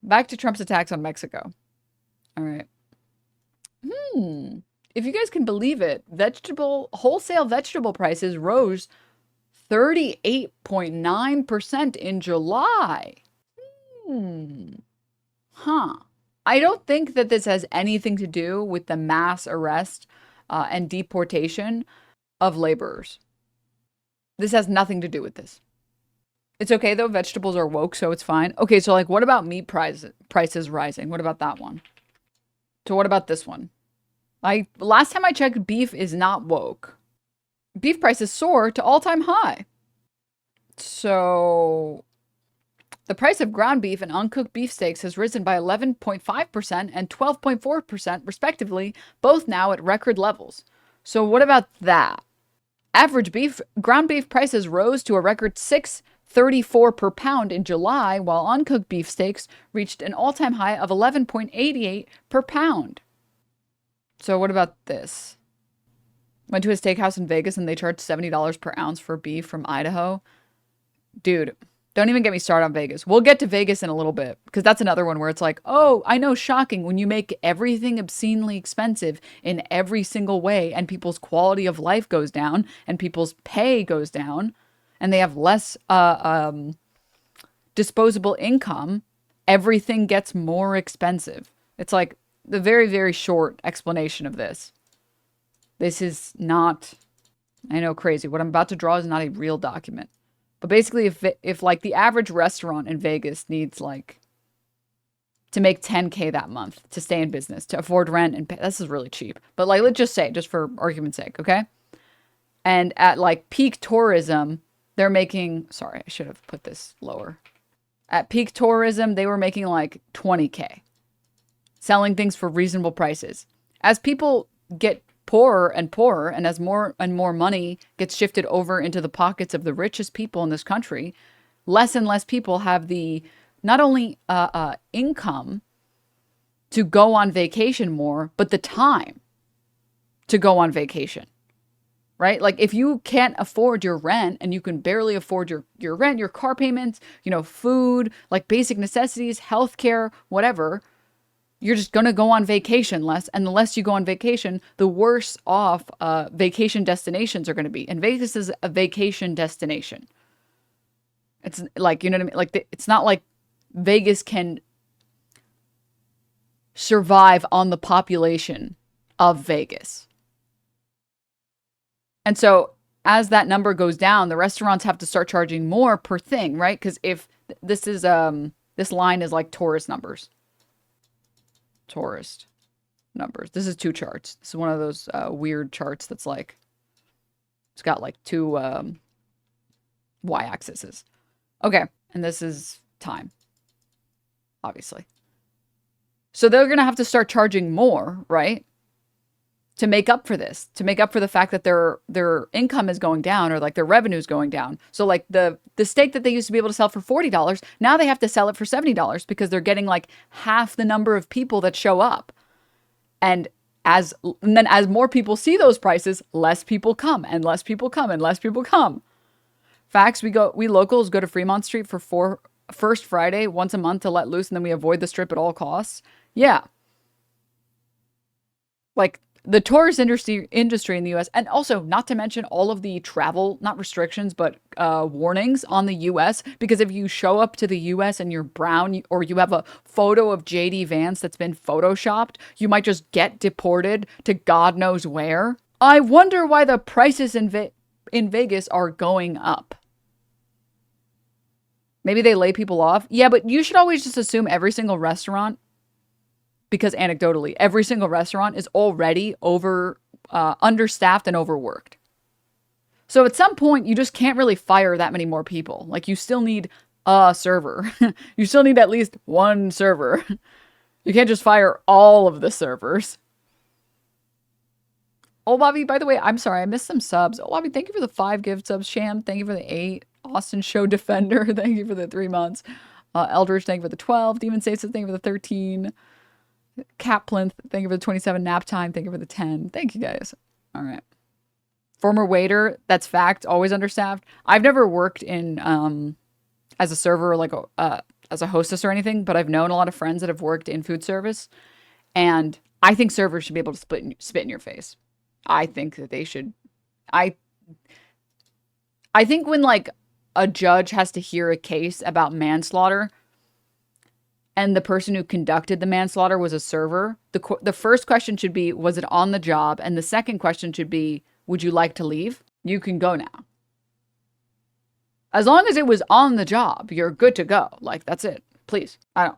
Back to Trump's attacks on Mexico. All right. If you guys can believe it, wholesale vegetable prices rose 38.9% in July. Hmm. Huh. I don't think that this has anything to do with the mass arrest and deportation of laborers. This has nothing to do with this. It's okay though. Vegetables are woke, so it's fine. Okay, so like, what about meat prices rising? What about that one? So what about this one? Last time I checked, beef is not woke. Beef prices soar to all-time high. So the price of ground beef and uncooked beef steaks has risen by 11.5% and 12.4% respectively, both now at record levels. So what about that? Average ground beef prices rose to a record $6.34 per pound in July, while uncooked beef steaks reached an all-time high of $11.88 per pound. So what about this? Went to a steakhouse in Vegas and they charged $70 per ounce for beef from Idaho. Dude, don't even get me started on Vegas. We'll get to Vegas in a little bit because that's another one where it's like, oh, I know, shocking, when you make everything obscenely expensive in every single way and people's quality of life goes down and people's pay goes down and they have less disposable income, everything gets more expensive. It's like the very, very short explanation of this. This is not, I know, crazy. What I'm about to draw is not a real document. But basically, if like the average restaurant in Vegas needs like to make 10K that month to stay in business, to afford rent and pay, this is really cheap. But like, let's just say, just for argument's sake, okay? And at like peak tourism, they're making, sorry, I should have put this lower. At peak tourism, they were making like 20K. Selling things for reasonable prices. As people get poorer and poorer, and as more and more money gets shifted over into the pockets of the richest people in this country, less and less people have the not only income to go on vacation more, but the time to go on vacation. Right? Like if you can't afford your rent and you can barely afford your rent, your car payments, food, like basic necessities, healthcare, whatever, you're just going to go on vacation less. And the less you go on vacation, the worse off vacation destinations are going to be. And Vegas is a vacation destination. It's like, you know what I mean? Like, it's not like Vegas can survive on the population of Vegas. And so as that number goes down, the restaurants have to start charging more per thing, right? Because if this is, this line is like tourist numbers. Tourist numbers. This is two charts. This is one of those weird charts that's like, it's got like two y-axes. Okay. And this is time, obviously. So they're going to have to start charging more, right? To make up for this, to make up for the fact that their income is going down or like their revenue is going down. So like the steak that they used to be able to sell for $40, now they have to sell it for $70 because they're getting like half the number of people that show up. And then as more people see those prices, less people come and less people come and less people come. Facts, we locals go to Fremont Street for First Friday once a month to let loose, and then we avoid the strip at all costs. Yeah. Like the tourist industry in the US, and also not to mention all of the travel, not restrictions, but warnings on the US, because if you show up to the US and you're brown or you have a photo of JD Vance that's been photoshopped, you might just get deported to God knows where. I wonder why the prices in Vegas are going up. Maybe they lay people off. Yeah, but you should always just assume every single restaurant, because anecdotally, every single restaurant is already understaffed and overworked. So at some point, you just can't really fire that many more people. Like, you still need a server. You still need at least one server. You can't just fire all of the servers. Oh, Bobby, by the way, I'm sorry, I missed some subs. Oh, Bobby, thank you for the 5 gift subs. Sham, thank you for the 8. Austin Show Defender, thank you for the 3 months. Eldridge, thank you for the 12. Demon States, thank you for the 13. Cat Plinth, thank you for the 27. Nap Time, thank you for the 10. Thank you, guys. All right. Former waiter, that's fact, always understaffed. I've never worked in, as a server, like, as a hostess or anything, but I've known a lot of friends that have worked in food service, and I think servers should be able to spit in your face. I think that they should. I think when like a judge has to hear a case about manslaughter, and the person who conducted the manslaughter was a server, the first question should be, was it on the job? And the second question should be, would you like to leave? You can go now. As long as it was on the job, you're good to go. Like, that's it. Please. Sorry,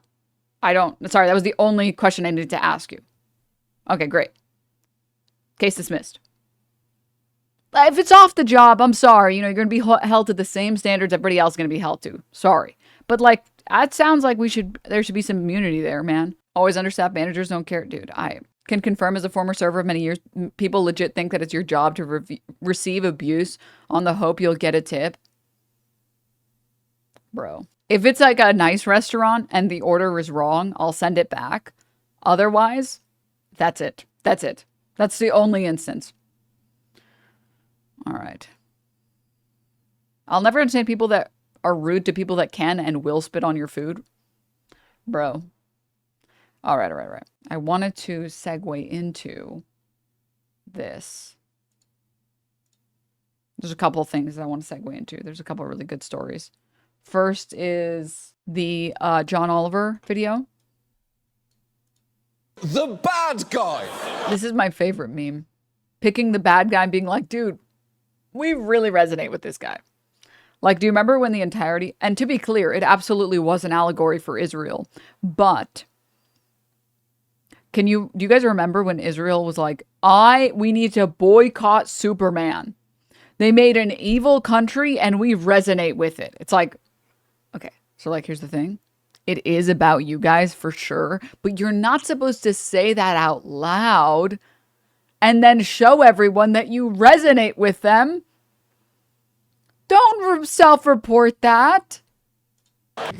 that was the only question I needed to ask you. Okay, great. Case dismissed. If it's off the job, I'm sorry. You know, you're going to be held to the same standards everybody else is going to be held to. Sorry. But like, that sounds like there should be some immunity there, man. Always understaffed managers don't care. Dude, I can confirm as a former server of many years, people legit think that it's your job to receive abuse on the hope you'll get a tip. Bro. If it's like a nice restaurant and the order is wrong, I'll send it back. Otherwise, that's it. That's it. That's the only instance. All right. I'll never understand people that are rude to people that can and will spit on your food. Bro. All right. I wanted to segue into this. There's a couple of things that I want to segue into. There's a couple of really good stories. First is the John Oliver video. The bad guy. This is my favorite meme. Picking the bad guy and being like, dude, we really resonate with this guy. Like, do you remember when the entirety, and to be clear, it absolutely was an allegory for Israel, but do you guys remember when Israel was like, we need to boycott Superman. They made an evil country and we resonate with it. It's like, okay, so like, here's the thing. It is about you guys for sure, but you're not supposed to say that out loud and then show everyone that you resonate with them. Don't self-report that.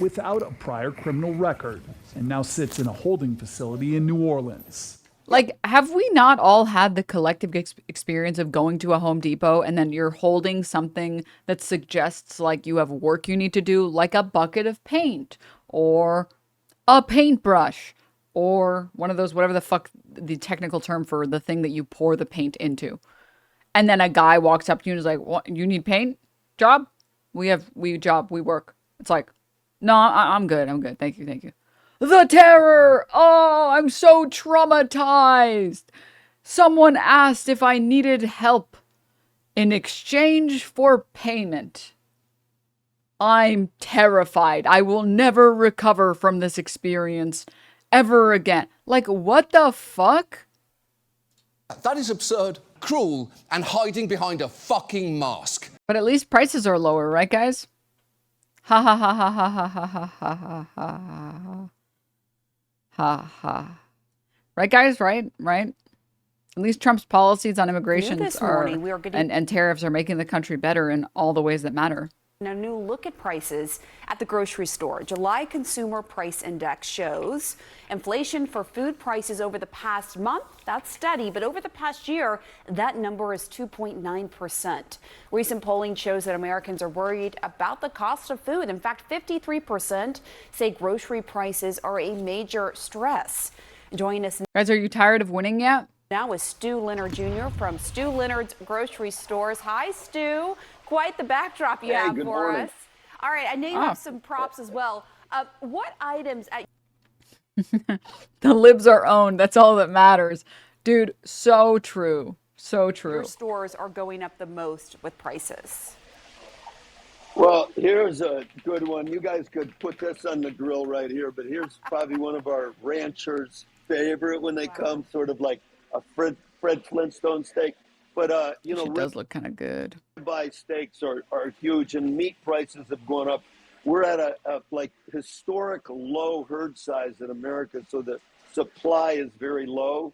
Without a prior criminal record, and now sits in a holding facility in New Orleans. Like, have we not all had the collective experience of going to a Home Depot and then you're holding something that suggests like you have work you need to do, like a bucket of paint or a paintbrush or one of those, whatever the fuck the technical term for the thing that you pour the paint into. And then a guy walks up to you and is like, "What, you need paint? Job? We work." It's like, no, I'm good. Thank you. The terror. Oh, I'm so traumatized. Someone asked if I needed help in exchange for payment. I'm terrified. I will never recover from this experience ever again. Like, what the fuck? That is absurd, cruel, and hiding behind a fucking mask. But at least prices are lower, right, guys? Ha ha ha ha ha ha ha ha ha ha ha ha ha. Right, guys? Right? At least Trump's policies on immigration and tariffs are making the country better in all the ways that matter. A new look at prices at the grocery store. July Consumer Price Index shows inflation for food prices over the past month. That's steady, but over the past year, that number is 2.9%. Recent polling shows that Americans are worried about the cost of food. In fact, 53% say grocery prices are a major stress. Joining us, guys, are you tired of winning yet? Now is Stu Leonard Jr. from Stu Leonard's Grocery Stores. Hi, Stu. Quite the backdrop you have for us. All right, I know you have some props as well. What items at the libs are owned. That's all that matters. Dude, so true. So true. Your stores are going up the most with prices? Well, here's a good one. You guys could put this on the grill right here, but here's probably one of our ranchers' favorite when they come, sort of like a Fred Flintstone steak. But, you know, it does look kind of good. Ribeye steaks are huge, and meat prices have gone up. We're at a like historic low herd size in America, so the supply is very low,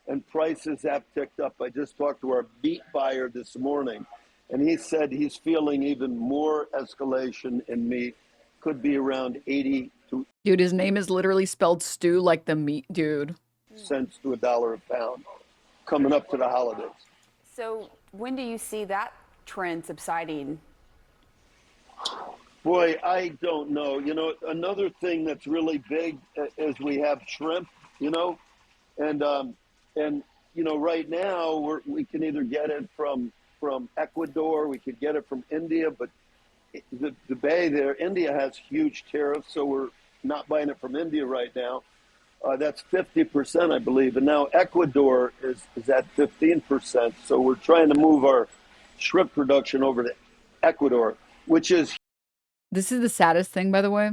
and prices have ticked up. I just talked to our meat buyer this morning, and he said he's feeling even more escalation in meat. Could be around 80 to... Dude, his name is literally spelled Stew like the meat dude. Cents to $1 a pound coming up to the holidays. So when do you see that trend subsiding? Boy, I don't know. Another thing that's really big is we have shrimp. You know, and right now we can either get it from Ecuador, we could get it from India, but the bay there, India has huge tariffs, so we're not buying it from India right now. That's 50%, I believe, and now Ecuador is at 15%. So we're trying to move our shrimp production over to Ecuador, which is. This is the saddest thing, by the way.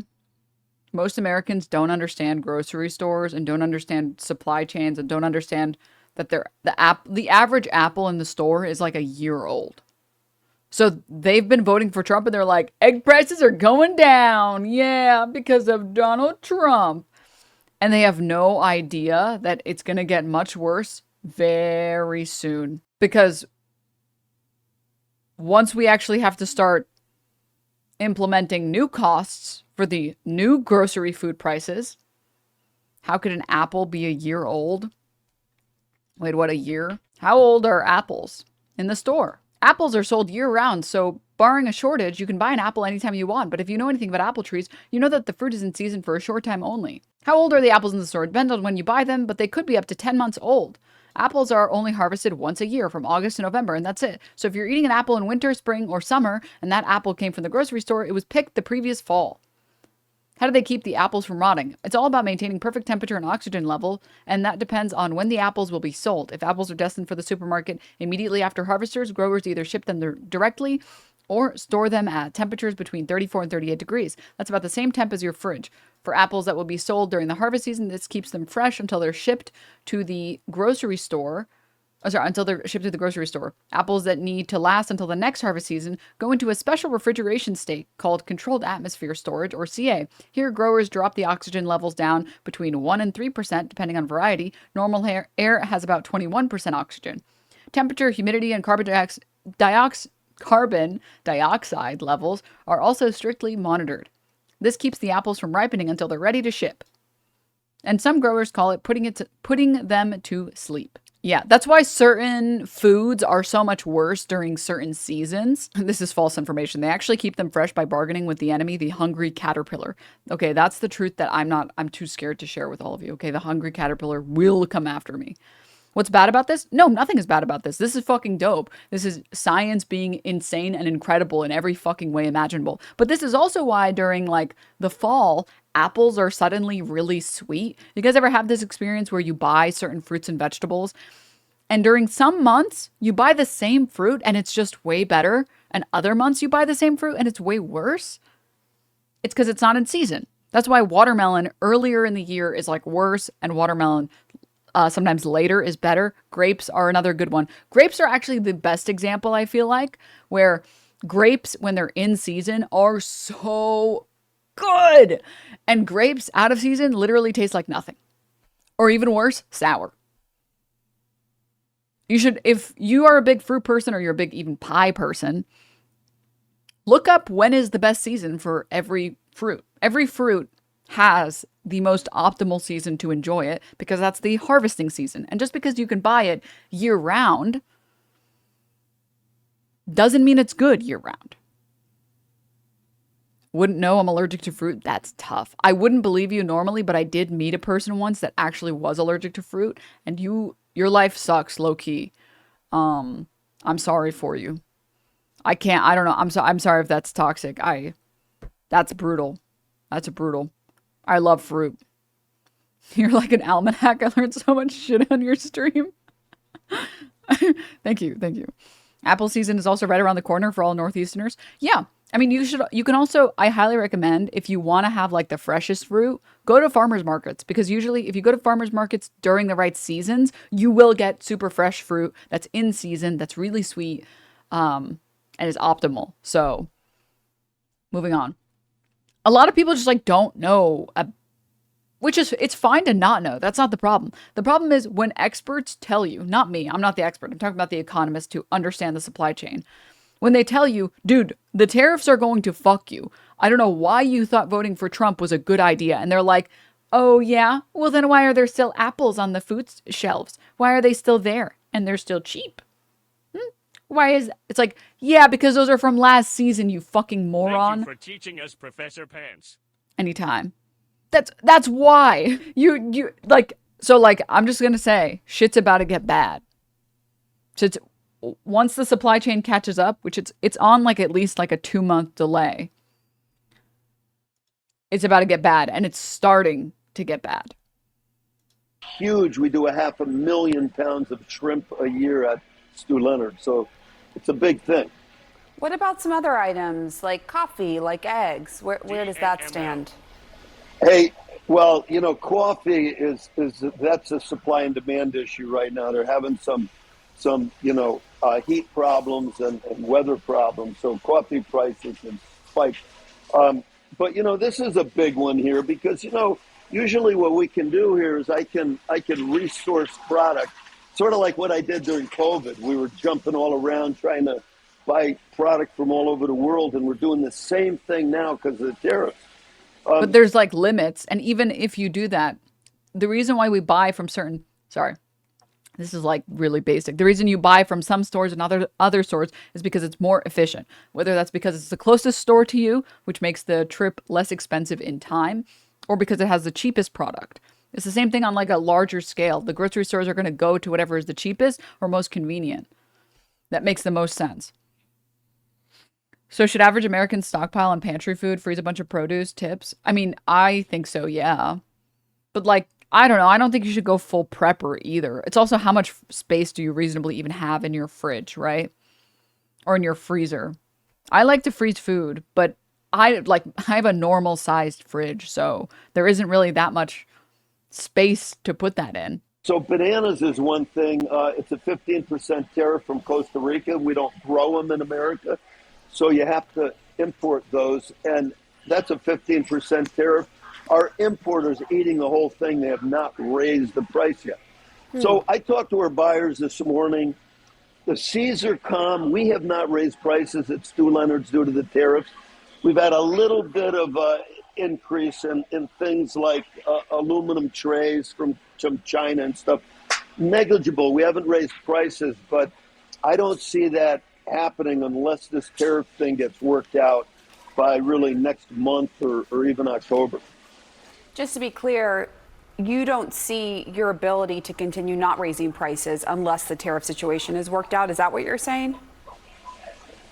Most Americans don't understand grocery stores and don't understand supply chains and don't understand that the average apple in the store is like a year old. So they've been voting for Trump and they're like, egg prices are going down. Yeah, because of Donald Trump. And they have no idea that it's going to get much worse very soon. Because once we actually have to start implementing new costs for the new grocery food prices, how could an apple be a year old? Wait, what, a year? How old are apples in the store? Apples are sold year-round, so barring a shortage, you can buy an apple anytime you want. But if you know anything about apple trees, you know that the fruit is in season for a short time only. How old are the apples in the store? It depends on when you buy them, but they could be up to 10 months old. Apples are only harvested once a year from August to November, and that's it. So if you're eating an apple in winter, spring, or summer, and that apple came from the grocery store, it was picked the previous fall. How do they keep the apples from rotting? It's all about maintaining perfect temperature and oxygen level, and that depends on when the apples will be sold. If apples are destined for the supermarket immediately after harvesters, growers either ship them directly or store them at temperatures between 34 and 38 degrees. That's about the same temp as your fridge. For apples that will be sold during the harvest season, this keeps them fresh until they're shipped to the grocery store. Until they're shipped to the grocery store. Apples that need to last until the next harvest season go into a special refrigeration state called controlled atmosphere storage, or CA. Here, growers drop the oxygen levels down between 1 and 3%, depending on variety. Normal air has about 21% oxygen. Temperature, humidity, and carbon dioxide levels are also strictly monitored. This keeps the apples from ripening until they're ready to ship. And some growers call it putting them to sleep. Yeah, that's why certain foods are so much worse during certain seasons. This is false information. They actually keep them fresh by bargaining with the enemy, the hungry caterpillar. Okay, that's the truth that I'm too scared to share with all of you. Okay, the hungry caterpillar will come after me. What's bad about this? No, nothing is bad about this. This is fucking dope. This is science being insane and incredible in every fucking way imaginable. But this is also why during like the fall, apples are suddenly really sweet. You guys ever have this experience where you buy certain fruits and vegetables and during some months you buy the same fruit and it's just way better, and other months you buy the same fruit and it's way worse? It's because it's not in season. That's why watermelon earlier in the year is like worse, and watermelon sometimes later is better. Grapes are another good one. Grapes are actually the best example, I feel like, where grapes, when they're in season, are so good. And grapes out of season literally taste like nothing. Or even worse, sour. You should, if you are a big fruit person or you're a big even pie person, look up when is the best season for every fruit. Every fruit has the most optimal season to enjoy it because that's the harvesting season. And just because you can buy it year round doesn't mean it's good year round. Wouldn't know I'm allergic to fruit? That's tough. I wouldn't believe you normally, but I did meet a person once that actually was allergic to fruit, and your life sucks low key. I'm sorry for you. I don't know. I'm sorry if that's toxic. That's brutal. That's brutal. I love fruit. You're like an almanac. I learned so much shit on your stream. Thank you. Apple season is also right around the corner for all Northeasterners. Yeah. I mean, you can also, I highly recommend, if you want to have like the freshest fruit, go to farmers markets, because usually if you go to farmers markets during the right seasons, you will get super fresh fruit that's in season, that's really sweet, and is optimal. So moving on. A lot of people just like don't know, it's fine to not know. That's not the problem. The problem is when experts tell you, not me, I'm not the expert. I'm talking about the economists who understand the supply chain. When they tell you, dude, the tariffs are going to fuck you. I don't know why you thought voting for Trump was a good idea. And they're like, oh yeah? Well then why are there still apples on the food shelves? Why are they still there? And they're still cheap. Why is it's like, yeah, because those are from last season, you fucking moron. Thank you for teaching us, Professor Pants. Anytime. That's why. You like so like I'm just gonna say shit's about to get bad. So it's, once the supply chain catches up, which it's on like at least like a 2-month delay, it's about to get bad, and it's starting to get bad. Huge. We do 500,000 pounds of shrimp a year at Stu Leonard, so it's a big thing. What about some other items like coffee, like eggs? Where does that stand? Hey, well, you know, coffee is that's a supply and demand issue right now. They're having some heat problems and weather problems, so coffee prices have spiked. But you know, this is a big one here because you know, usually what we can do here is I can resource product, sort of like what I did during COVID. We were jumping all around trying to buy product from all over the world, and we're doing the same thing now because of the tariffs. But there's like limits, and even if you do that, the reason why we buy from certain this is like really basic. The reason you buy from some stores and other stores is because it's more efficient. Whether that's because it's the closest store to you, which makes the trip less expensive in time, or because it has the cheapest product. It's the same thing on like a larger scale. The grocery stores are going to go to whatever is the cheapest or most convenient. That makes the most sense. So should average Americans stockpile on pantry food, freeze a bunch of produce, tips? I mean, I think so, yeah. But like, I don't know. I don't think you should go full prepper either. It's also how much space do you reasonably even have in your fridge, right? Or in your freezer. I like to freeze food, but I have a normal sized fridge, so there isn't really that much space to put that in. So bananas is one thing. It's a 15% tariff from Costa Rica. We don't grow them in America, so you have to import those, and that's a 15% tariff. Our importers eating the whole thing. They have not raised the price yet. So I talked to our buyers this morning. The seas are calm. We have not raised prices at Stu Leonard's due to the tariffs. We've had a little bit of increase in things like aluminum trays from China and stuff. Negligible. We haven't raised prices, but I don't see that happening unless this tariff thing gets worked out by really next month or even October. Just to be clear, you don't see your ability to continue not raising prices unless the tariff situation is worked out. Is that what you're saying?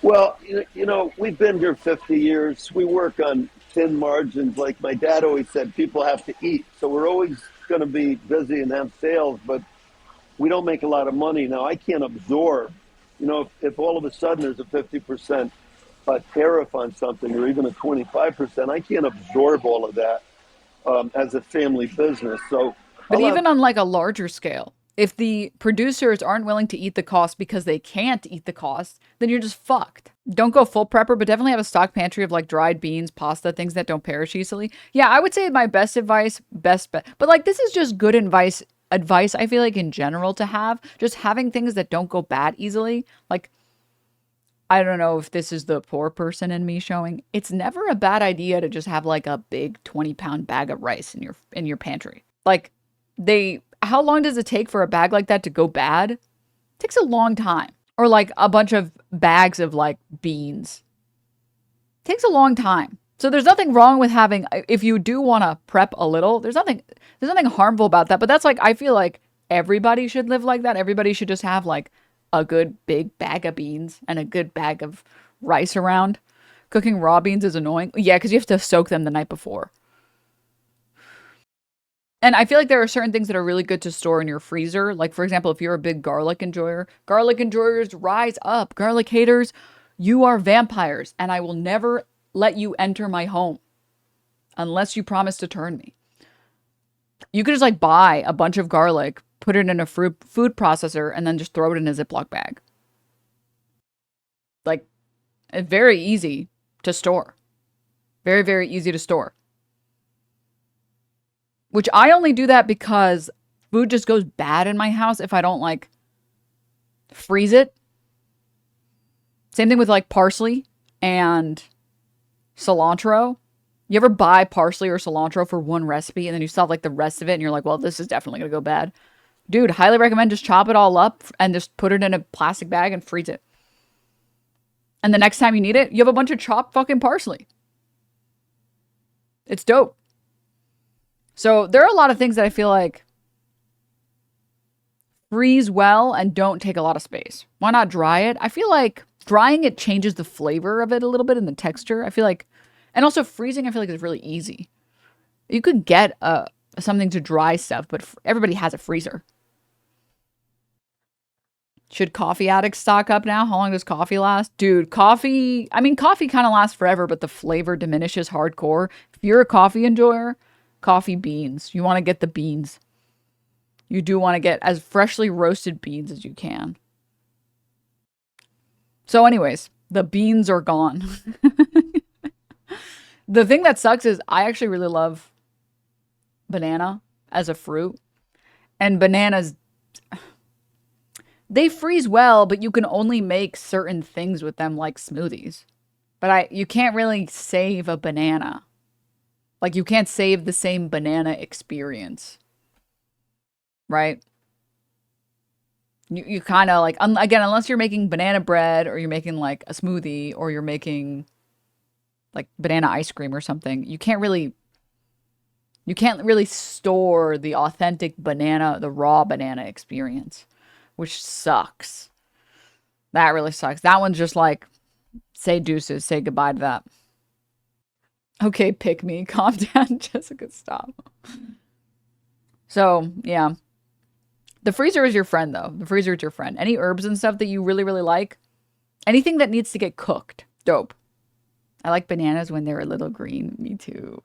Well, you know, we've been here 50 years. We work on thin margins. Like my dad always said, people have to eat. So we're always going to be busy and have sales, but we don't make a lot of money. Now, I can't absorb, you know, if all of a sudden there's a 50% tariff on something or even a 25%, I can't absorb all of that as a family business. So, but even on like a larger scale, if the producers aren't willing to eat the cost because they can't eat the cost, then you're just fucked. Don't go full prepper, but definitely have a stock pantry of like dried beans, pasta, things that don't perish easily. Yeah, I would say my best advice, best bet. But like this is just good advice I feel like in general to have. Just having things that don't go bad easily. Like, I don't know if this is the poor person in me showing. It's never a bad idea to just have like a big 20-pound bag of rice in your pantry. Like how long does it take for a bag like that to go bad? It takes a long time. Or like a bunch of bags of like beans. It takes a long time. So there's nothing wrong with having, if you do want to prep a little, there's nothing harmful about that. But that's like, I feel like everybody should live like that. Everybody should just have like a good big bag of beans and a good bag of rice around. Cooking raw beans is annoying. Yeah, because you have to soak them the night before. And I feel like there are certain things that are really good to store in your freezer. Like, for example, if you're a big garlic enjoyer, garlic enjoyers rise up. Garlic haters, you are vampires, and I will never let you enter my home unless you promise to turn me. You could just like buy a bunch of garlic, put it in a food processor, and then just throw it in a Ziploc bag. Like, it's very easy to store. Very, very easy to store. Which I only do that because food just goes bad in my house if I don't like freeze it. Same thing with like parsley and cilantro. You ever buy parsley or cilantro for one recipe and then you still have like the rest of it and you're like, well, this is definitely going to go bad. Dude, highly recommend just chop it all up and just put it in a plastic bag and freeze it. And the next time you need it, you have a bunch of chopped fucking parsley. It's dope. So there are a lot of things that I feel like freeze well and don't take a lot of space. Why not dry it? I feel like drying it changes the flavor of it a little bit and the texture. I feel like, and also freezing, I feel like is really easy. You could get something to dry stuff, but everybody has a freezer. Should coffee addicts stock up now? How long does coffee last? Dude, coffee kind of lasts forever, but the flavor diminishes hardcore. If you're a coffee enjoyer, coffee beans. You want to get the beans. You do want to get as freshly roasted beans as you can. So anyways, the beans are gone. The thing that sucks is I actually really love banana as a fruit. And bananas, they freeze well, but you can only make certain things with them like smoothies. But you can't really save a banana. Like you can't save the same banana experience. Right? You kind of like, again, unless you're making banana bread or you're making like a smoothie or you're making like banana ice cream or something, you can't really store the authentic banana, the raw banana experience, which sucks. That really sucks. That one's just like, say deuces, say goodbye to that. Okay, pick me. Calm down, Jessica, stop. So, yeah. The freezer is your friend, though. The freezer is your friend. Any herbs and stuff that you really, really like, anything that needs to get cooked, dope. I like bananas when they're a little green. Me too.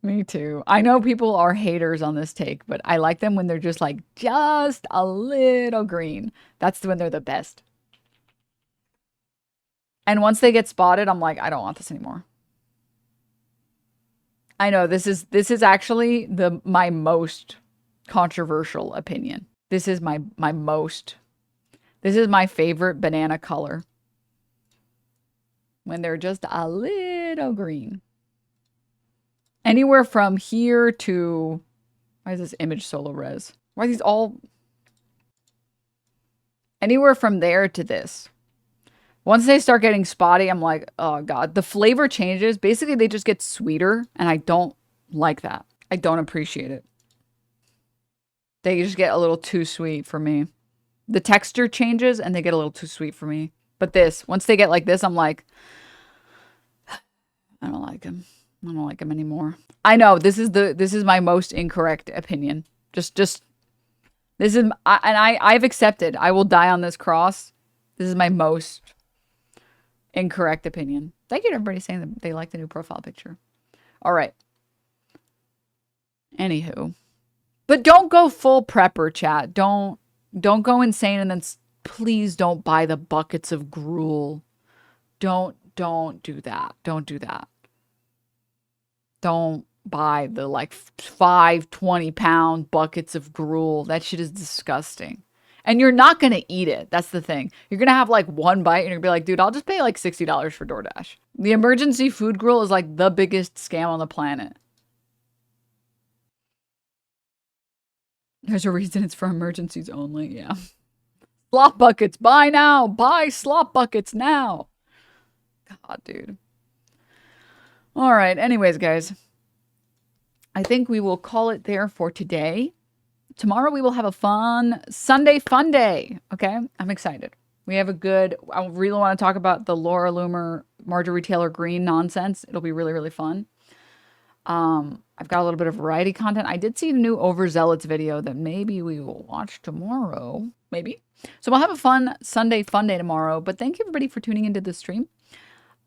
Me too. I know people are haters on this take, but I like them when they're just like, just a little green. That's when they're the best. And once they get spotted, I'm like, I don't want this anymore. I know this is actually my most controversial opinion. This is my favorite banana color. When they're just a little green. Anywhere from here to, why is this image solo res? Why are these all, anywhere from there to this. Once they start getting spotty, I'm like, oh God, the flavor changes. Basically, they just get sweeter, and I don't like that. I don't appreciate it. They just get a little too sweet for me. The texture changes, and they get a little too sweet for me. But once they get like this, I'm like, I don't like them. I don't like them anymore. I know this is my most incorrect opinion. I've accepted. I will die on this cross. This is my most incorrect opinion. Thank you to everybody saying that they like the new profile picture. All right. Anywho, but don't go full prepper, chat. Don't go insane, and then please don't buy the buckets of gruel. Don't do that. Don't do that. Don't buy the like 5 20-pound buckets of gruel. That shit is disgusting. And you're not going to eat it. That's the thing. You're going to have like one bite and you're going to be like, dude, I'll just pay like $60 for DoorDash. The emergency food gruel is like the biggest scam on the planet. There's a reason it's for emergencies only. Yeah. Slop buckets. Buy now. Buy slop buckets now. God, dude. All right. Anyways, guys. I think we will call it there for today. Tomorrow we will have a fun Sunday fun day. Okay? I'm excited. We have I really want to talk about the Laura Loomer, Marjorie Taylor Greene nonsense. It'll be really, really fun. I've got a little bit of variety content. I did see a new Overzealots video that maybe we will watch tomorrow. Maybe. So we'll have a fun Sunday fun day tomorrow. But thank you everybody for tuning into this stream.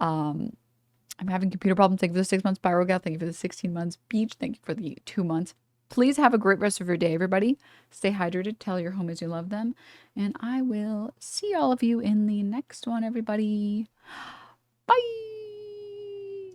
I'm having computer problems. Thank you for the 6 months, Pyrogal. Thank you for the 16 months, Beach. Thank you for the 2 months. Please have a great rest of your day, everybody. Stay hydrated. Tell your homies you love them. And I will see all of you in the next one, everybody. Bye.